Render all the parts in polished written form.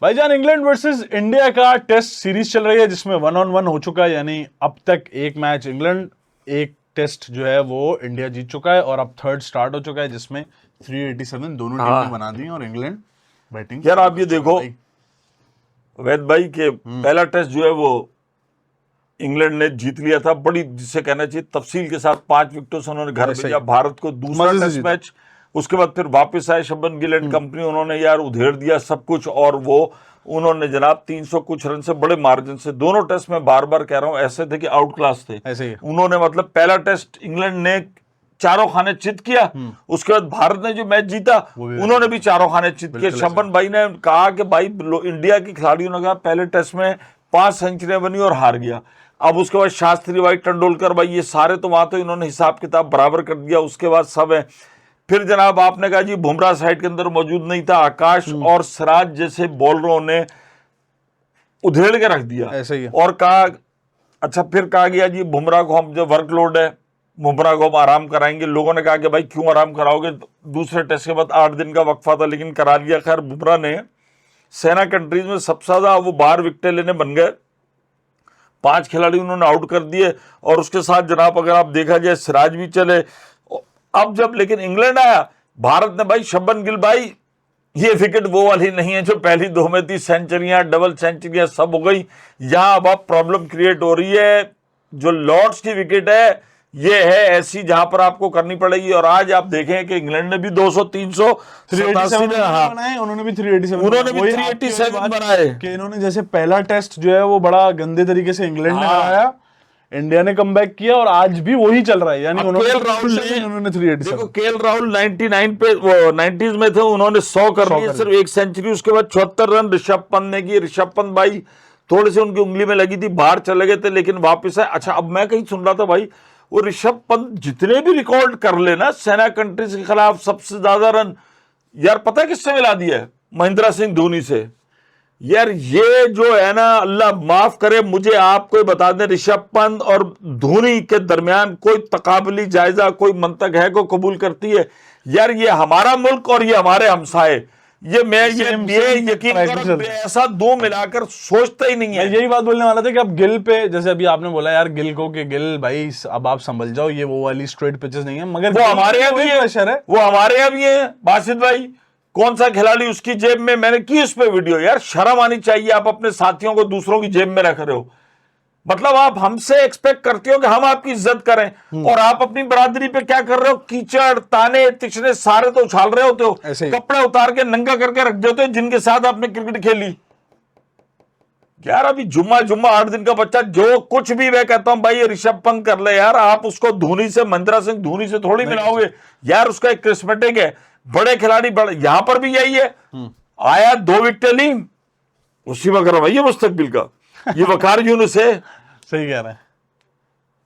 भाईजान, England versus India का test series चल रही है जिसमें 1-on-1 हो चुका है, यानी अब तक एक मैच इंग्लैंड, एक टेस्ट जो है वो इंडिया जीत चुका है और अब थर्ड स्टार्ट हो चुका है जिसमें 387 दोनों टीम ने बना दी और इंग्लैंड बैटिंग। यार आप ये देखो वैद भाई के पहला टेस्ट जो है वो इंग्लैंड ने जीत लिया था, बड़ी जिसे कहना चाहिए तफसील के साथ 5 विकेटों से उन्होंने घर भेजा भारत को। दूसरा टेस्ट मैच उसके बाद फिर वापस आए शबन गिल एंड कंपनी, उन्होंने यार उधेड़ दिया सब कुछ और वो उन्होंने जनाब 300 कुछ रन से बड़े मार्जिन से दोनों टेस्ट में बार बार कह रहा हूं ऐसे थे कि आउट क्लास थे। ऐसे ही उन्होंने मतलब पहला टेस्ट इंग्लैंड ने चारों खाने चित किया, उसके बाद भारत ने जो मैच जीता उन्होंने भी चारों खाने चित किए। शबन भाई ने कहा कि भाई इंडिया के खिलाड़ियों ने कहा पहले टेस्ट में 5 सेंचुरियां बनी और हार गया। अब उसके बाद शास्त्री भाई, तेंदुलकर भाई, ये सारे तो वहां तो इन्होंने हिसाब किताब बराबर कर दिया। उसके बाद सब है। फिर जनाब आपने कहा जी बुमराह साइड के अंदर मौजूद नहीं था, आकाश और सिराज जैसे बॉलरों ने उधेड़ के रख दिया ऐसे ही और कहा अच्छा, फिर कहा गया जी बुमराह को हम जो वर्कलोड है बुमराह को हम आराम कराएंगे। लोगों ने कहा कि भाई क्यों आराम कराओगे, दूसरे टेस्ट के बाद 8 दिन का वक्फा था लेकिन करा लिया। खैर बुमराह ने सेना कंट्रीज में सबसे ज्यादा वो 12 विकेटें लेने बन गए, 5 खिलाड़ी उन्होंने आउट कर दिए और उसके साथ जनाब अगर आप देखा जाए सिराज भी चले। अब जब लेकिन इंग्लैंड आया, भारत ने भाई शबन गिल भाई ये विकेट वो वाली नहीं है जो पहली 2 में थी, सेंचुरियां डबल सेंचुरियां सब हो गई। यहां अब प्रॉब्लम क्रिएट हो रही है। जो लॉर्ड्स की विकेट है ये है ऐसी जहां पर आपको करनी पड़ेगी। और आज आप देखें कि इंग्लैंड ने भी 200 300 बनाए, उन्होंने भी 387 बनाए कि इन्होंने जैसे पहला टेस्ट जो है वो बड़ा गंदे तरीके से इंग्लैंड ने हराया, इंडिया ने कमबैक किया और आज भी वही चल रहा है। यानी उन्होंने 387 देखो केएल राहुल 99 पे 90s में थे, उन्होंने 100 कर लिए, सिर्फ एक सेंचुरी। उसके बाद 74 रन ऋषभ पंत ने की। ऋषभ पंत भाई थोड़ी सी उनकी उंगली में लगी थी, बाहर चले गए थे लेकिन वापस आए। अच्छा, अब मैं कहीं सुन रहा था भाई वो ऋषभ पंत जितने भी रिकॉर्ड कर लेना सेना कंट्रीज के खिलाफ सबसे ज्यादा रन, यार पता है किससे मिला दिया है? महेंद्र सिंह धोनी से। यार ये जो है ना, अल्लाह माफ करे मुझे, आपको बता दें ऋषभ पंत और धोनी के दरमियान कोई तकाबली जायजा कोई मंतक है को कबूल करती है? यार ये हमारा मुल्क और ये हमारे हमसाए, ये मैं ये यकीन करो ऐसा दो मिलाकर सोचता ही नहीं है। यही बात बोलने वाला था कि अब गिल पे, जैसे अभी आपने बोला यार गिल को कि गिल भाई अब आप संभल जाओ, ये वो वाली स्ट्रेट पिचेस नहीं है, मगर वो हमारे यहाँ भी है, वो हमारे यहाँ भी है। बासित भाई कौन सा खिलाड़ी उसकी जेब में, मैंने की उस पर वीडियो, यार शर्म आनी चाहिए। आप अपने साथियों को दूसरों की जेब में रख रहे हो, मतलब आप हमसे एक्सपेक्ट करते हो कि हम आपकी इज्जत करें और आप अपनी बरादरी पे क्या कर रहे हो? कीचड़ ताने तिचड़े सारे तो उछाल रहे होते हो, कपड़े उतार के नंगा करके रख देते हो जिनके साथ आपने क्रिकेट खेली। यार अभी जुम्मा 8 दिन का बच्चा जो कुछ भी मैं कहता हूं भाई ये ऋषभ पंत कर ले, यार आप उसको धोनी से, महेंद्र सिंह धोनी से थोड़ी मिलाओगे यार, उसका एक क्रिस्मेटिक है। बड़े खिलाड़ी बड़े, यहां पर भी यही है। आया 2 विकेटें ली, उसी में करो भाई ये मुस्तकबिल का ये वकार यूनुस है। सही कह रहे हैं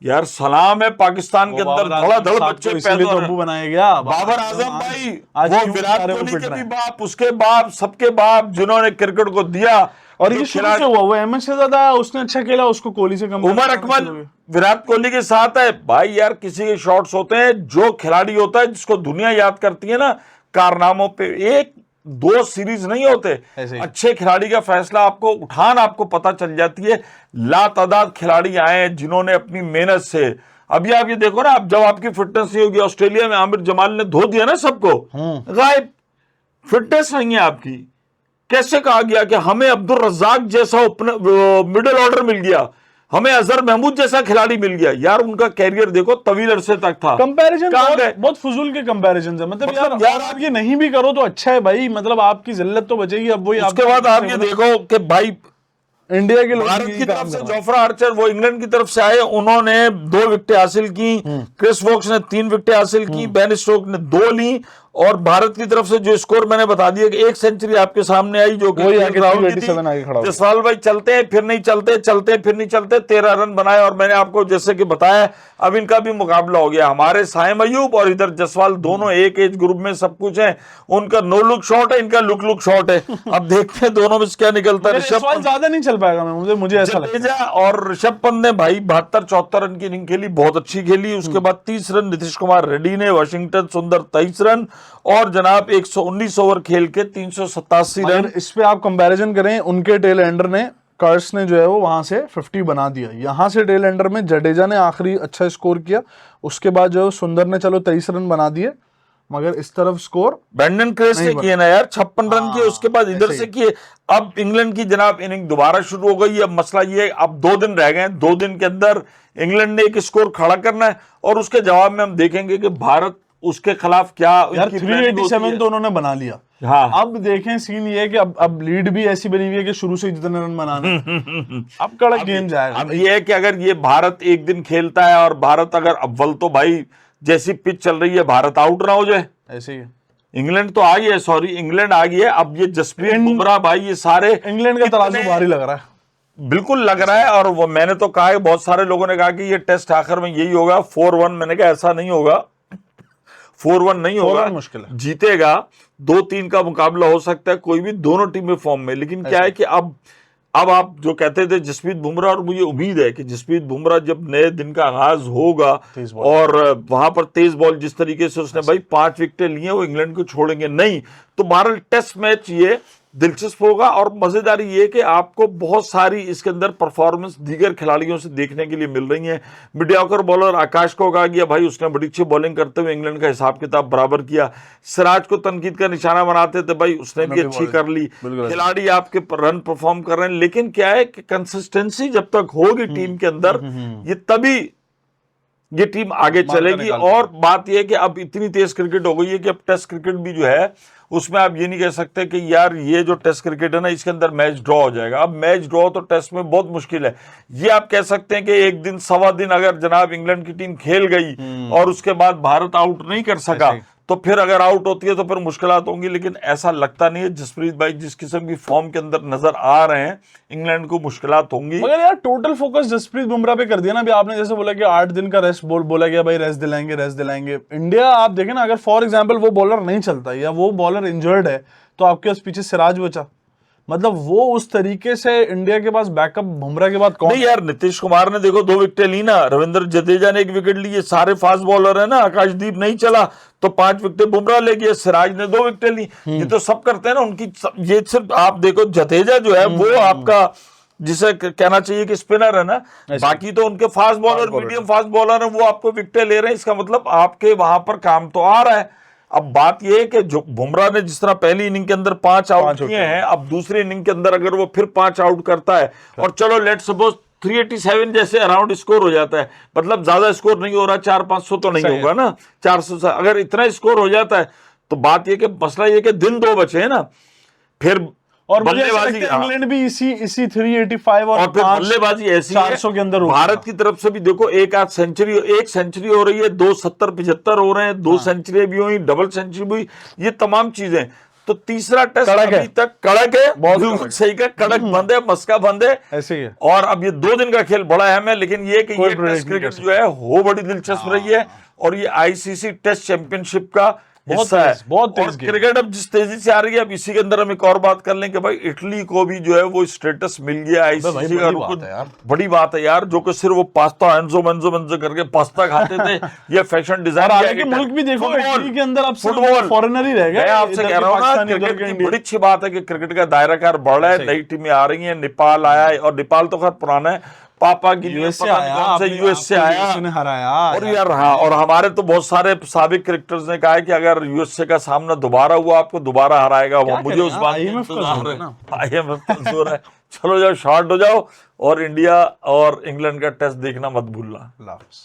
यार, सलाम है पाकिस्तान के अंदर धड़ाधड़ बच्चे पैदा बनाया गया। बाबर आजम भाई, वो विराट कोहली के भी बाप, उसके बाप, सबके बाप जिन्होंने क्रिकेट को दिया। और ये शुरू से हुआ, वो एमएस से ज्यादा उसने अच्छा खेला, उसको कोहली से कम। उमर अकमल विराट कोहली के साथ है भाई। यार किसी के शॉट्स होते हैं, जो खिलाड़ी होता है जिसको दुनिया याद करती है ना कारनामों पे, 1-2 सीरीज नहीं होते। अच्छे खिलाड़ी का फैसला आपको उठान आपको पता चल जाती है। लातादाद खिलाड़ी आए जिन्होंने अपनी मेहनत से, अभी आप ये देखो ना, आप जब आपकी फिटनेस नहीं होगी, ऑस्ट्रेलिया में आमिर जमाल ने धो दिया ना सबको, गायब, फिटनेस नहीं है आपकी। कैसे कहा गया कि हमें अब्दुल रज्जाक जैसा मिडिल ऑर्डर मिल गया, हमें अजहर महमूद जैसा खिलाड़ी मिल गया। यार उनका कैरियर देखो तवील अरसे तक था। कंपैरिजन बहुत फजूल के कंपैरिजन है, मतलब यार आप ये नहीं भी करो तो अच्छा है भाई, मतलब आपकी जिल्लत तो बचेगी। अब वही उसके बाद आप ये देखो कि भाई इंडिया के भारत की तरफ से जोफ्रा आर्चर, वो इंग्लैंड की तरफ से आए, उन्होंने 2 विकेटें हासिल की। क्रिस वोक्स ने 3 विकेटें हासिल की, बेन स्टोक्स ने 2 ली। और भारत की तरफ से जो स्कोर मैंने बता दिया कि 1 सेंचुरी आपके सामने आई जो कि जसवाल भाई चलते हैं फिर नहीं चलते, चलते फिर नहीं चलते, 13 रन बनाए। और मैंने आपको जैसे कि बताया अब इनका भी मुकाबला हो गया, हमारे साइम अयूब और इधर जसवाल, दोनों एक एज ग्रुप में सब कुछ है। उनका नो लुक शॉट है, इनका लुक शॉट है। अब देखते हैं दोनों में क्या निकलता है। ऋषभ पंत ज्यादा नहीं चल पाएगा, मुझे ऐसा लगता है। और ऋषभ पंत ने भाई 72-74 रन की इनिंग खेली, बहुत अच्छी खेली। उसके बाद 30 रन नीतीश कुमार रेड्डी ने, वाशिंगटन सुंदर 23 रन और जनाब 119 ओवर खेल के 387 रन। अगर इस पे आप कंपैरिजन करें, उनके टेल एंडर ने, कर्स ने जो है वो वहां से 50 बना दिया। यहां से टेल एंडर में जडेजा ने आखिरी अच्छा स्कोर किया, उसके बाद जो है सुंदर ने चलो 23 रन बना दिए, मगर इस तरफ स्कोर ब्रेंडन क्रेस ने किए ना यार 56 रन किए, उसके बाद इधर से किए। अब इंग्लैंड की जनाब इनिंग दोबारा शुरू हो गई। अब मसला ये है, अब 2 दिन रह गए, 2 दिन के अंदर इंग्लैंड ने एक स्कोर खड़ा करना है और उसके जवाब में हम देखेंगे कि भारत उसके खिलाफ क्या यार 387 तो उन्होंने बना लिया। हाँ। अब देखें सीन ये है कि अब लीड भी ऐसी बनी हुई है कि शुरू से ही जितने रन बनाना अब कड़क गेम जाएगा। अब ये है कि अगर ये भारत एक दिन खेलता है और भारत अगर अव्वल, तो भाई जैसी पिच चल रही है भारत आउट ना हो जाए। ऐसे ही है। इंग्लैंड तो आ गई है, सॉरी इंग्लैंड आ गई है। अब ये जसप्रीत बुमराह भाई, ये सारे इंग्लैंड का तराजू भारी लग रहा है, बिल्कुल लग रहा है। और वो मैंने तो कहा है, बहुत सारे लोगों ने कहा कि ये टेस्ट आखिर में यही होगा 4-1। मैंने कहा ऐसा नहीं होगा, 4-1 नहीं होगा, मुश्किल है। जीतेगा 2-3 का मुकाबला हो सकता है, कोई भी, दोनों टीमें फॉर्म में। लेकिन क्या है कि अब आप जो कहते थे जसप्रीत बुमराह, और मुझे उम्मीद है कि जसप्रीत बुमराह जब नए दिन का आगाज होगा और वहां पर तेज बॉल जिस तरीके से उसने भाई 5 विकेटें लिए, वो इंग्लैंड को छोड़ेंगे नहीं। तो बहरहाल टेस्ट मैच ये दिलचस्प होगा। और मजेदारी ये कि आपको बहुत सारी इसके अंदर परफॉर्मेंस दीगर खिलाड़ियों से देखने के लिए मिल रही है। मीडियाकर बॉलर आकाश को कहा गया भाई उसने बड़ी अच्छी बॉलिंग करते हुए इंग्लैंड का हिसाब किताब बराबर किया। सिराज को तनकीद का निशाना बनाते थे भाई, उसने भी अच्छी कर ली। खिलाड़ी आपके रन परफॉर्म कर रहे हैं, लेकिन क्या है कि कंसिस्टेंसी जब तक होगी टीम के अंदर, ये तभी ये टीम आगे चलेगी। और बात यह है कि अब इतनी तेज क्रिकेट हो गई है कि अब टेस्ट क्रिकेट भी जो है उसमें आप ये नहीं कह सकते कि यार ये जो टेस्ट क्रिकेट है ना इसके अंदर मैच ड्रॉ हो जाएगा। अब मैच ड्रॉ तो टेस्ट में बहुत मुश्किल है। ये आप कह सकते हैं कि एक दिन सवा दिन अगर जनाब इंग्लैंड की टीम खेल गई और उसके बाद भारत आउट नहीं कर सका, तो फिर अगर आउट होती है तो फिर मुश्किलात होंगी। लेकिन ऐसा लगता नहीं है। जसप्रीत भाई जिस किस्म की फॉर्म के अंदर नजर आ रहे हैं, इंग्लैंड को मुश्किलात होंगी। मगर यार टोटल फोकस जसप्रीत बुमराह पे कर दिया ना। अभी आपने जैसे बोला कि 8 दिन का रेस्ट बोला गया, भाई रेस्ट दिलाएंगे। इंडिया आप देखें ना, अगर फॉर एग्जाम्पल वो बॉलर नहीं चलता या वो बॉलर इंजर्ड है, तो आपके पास पीछे सिराज बचा। मतलब वो उस तरीके से इंडिया के पास बैकअप बुमराह के बाद कौन? नहीं यार, नीतीश कुमार ने देखो 2 विकेटें ली ना, रविंद्र जडेजा ने 1 विकेट ली। ये सारे फास्ट बॉलर है ना, आकाशदीप नहीं चला तो 5 विकेटें बुमराह ले गए, सिराज ने 2 विकेटें ली। ये तो सब करते हैं ना उनकी। ये सिर्फ आप देखो जडेजा जो है वो आपका जिसे कहना चाहिए कि स्पिनर है ना, बाकी तो उनके fast bowler, medium fast bowler है, वो आपको विकेटें ले रहे हैं। इसका मतलब आपके वहां पर काम तो आ रहा है। अब बात यह है कि जो बुमराह ने जिस तरह पहली इनिंग के अंदर 5 आउट किए हैं, अब दूसरी इनिंग के अंदर अगर वो फिर 5 आउट करता है और चलो लेट सपोज 387 जैसे अराउंड स्कोर हो जाता है, मतलब ज्यादा स्कोर नहीं हो रहा, 400-500 तो नहीं होगा ना, 400 से अगर इतना स्कोर हो जाता है, तो बात यह कि मसला ये कि दिन 2 बचे हैं ना, फिर और बल्लेबाजी इंग्लैंड भी इसी 385 और फिर बल्लेबाजी ऐसी 400 के अंदर। भारत की तरफ से भी देखो एक सेंचुरी हो रही है, 2 70-75 हो रहे हैं, 2 सेंचुरी भी हुई, डबल सेंचुरी भी हुई, ये तमाम चीजें। तो तीसरा टेस्ट अभी तक कड़क है, बिल्कुल सही का, कड़क बंद है, मस्का बंद है, ऐसे ही है। और अब ये 2 दिन का खेल बड़ा अहम है। लेकिन ये कि ये टेस्ट क्रिकेट जो है वो बड़ी दिलचस्प रही है, और ये आईसीसी टेस्ट चैंपियनशिप का हिस्सा है। बहुत और क्रिकेट अब जिस तेजी से आ रही है, अब इसी के अंदर हम एक और बात कर लें कि भाई इटली को भी जो है वो स्टेटस मिल गया आईसीसी का। बड़ी बात है यार, जो कि सिर्फ वो पास्ता एंजो करके पास्ता खाते थे, ये फैशन डिजाइन। आगे के मुल्क भी देखो, इटली के अंदर अब फुटबॉल फॉरेनर ही रह गए। मैं आपसे कह रहा हूँ ना, क्रिकेट की बड़ी अच्छी बात है कि क्रिकेट का दायराकार बढ़ रहा है, नई टीमें आ रही है। नेपाल आया है, और नेपाल तो खैर पुराना है, पापा की यूएस से आया ने हराया। और यार हाँ, और हमारे तो बहुत सारे साबिक क्रिकेटर्स ने कहा है कि अगर यूएसए का सामना दोबारा हुआ, आपको दोबारा हराएगा वो। मुझे उस बात IMF का जोर है। चलो जाओ, शॉर्ट हो जाओ, और इंडिया और इंग्लैंड का टेस्ट देखना मत भूलना।